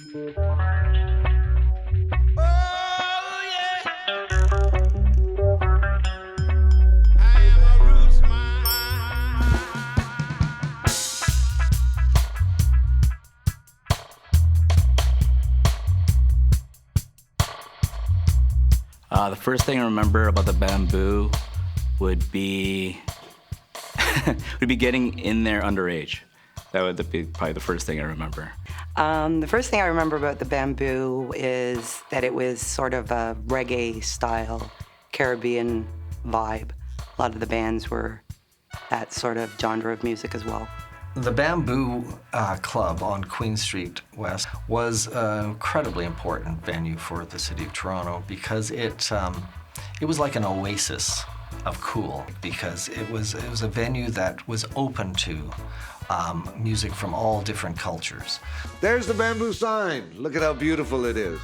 The first thing I remember about the BamBoo would be getting in there underage. That would be probably the first thing I remember. The first thing I remember about the BamBoo is that it was sort of a reggae-style Caribbean vibe. A lot of the bands were that sort of genre of music as well. The BamBoo Club on Queen Street West was an incredibly important venue for the city of Toronto because it was like an oasis of cool, because it was a venue that was open to music from all different cultures. There's the BamBoo sign. Look at how beautiful it is.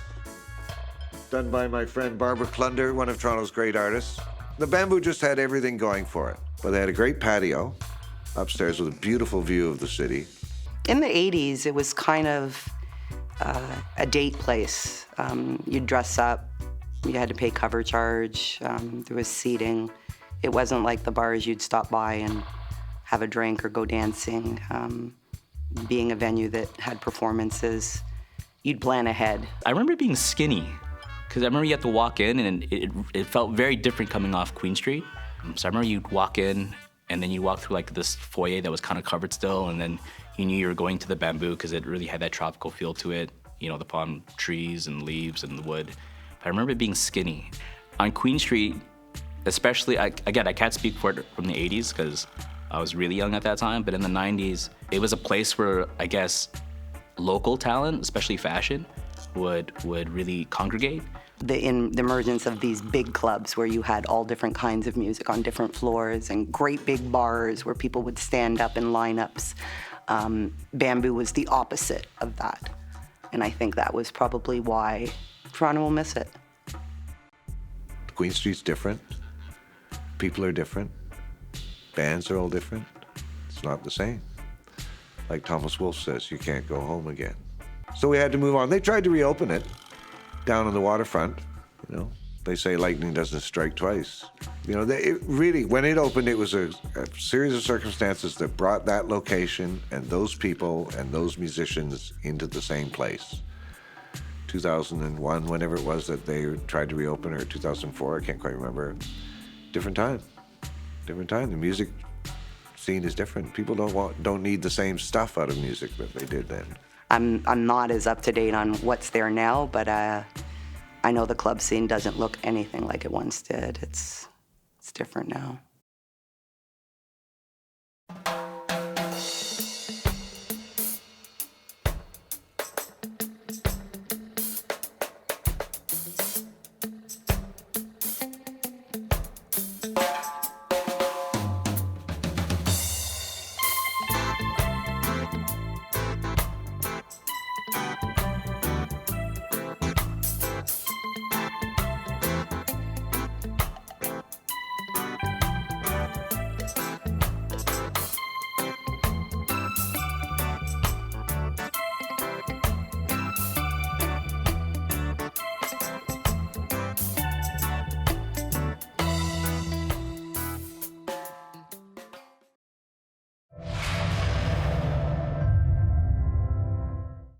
Done by my friend Barbara Clunder, one of Toronto's great artists. The BamBoo just had everything going for it. Well, they had a great patio upstairs with a beautiful view of the city. In the 80s, it was kind of a date place. You'd dress up, you had to pay cover charge, there was seating. It wasn't like the bars you'd stop by and have a drink or go dancing. Being a venue that had performances, you'd plan ahead. I remember being skinny, because I remember you had to walk in and it felt very different coming off Queen Street. So I remember you'd walk in and then you walk through like this foyer that was kind of covered still, and then you knew you were going to the BamBoo because it really had that tropical feel to it. You know, the palm trees and leaves and the wood. But I remember it being skinny. On Queen Street, especially, I can't speak for it from the 80s because I was really young at that time, but in the 90s, it was a place where, I guess, local talent, especially fashion, would really congregate. The emergence of these big clubs where you had all different kinds of music on different floors and great big bars where people would stand up in lineups. BamBoo was the opposite of that. And I think that was probably why Toronto will miss it. Queen Street's different. People are different. Bands are all different. It's not the same. Like Thomas Wolfe says, you can't go home again. So we had to move on. They tried to reopen it down on the waterfront. You know, they say lightning doesn't strike twice. You know, when it opened, it was a series of circumstances that brought that location and those people and those musicians into the same place. 2001, whenever it was that they tried to reopen, or 2004, I can't quite remember. Different time. Different time. The music scene is different. People don't need the same stuff out of music that they did then. I'm not as up to date on what's there now, but I know the club scene doesn't look anything like it once did. It's different now.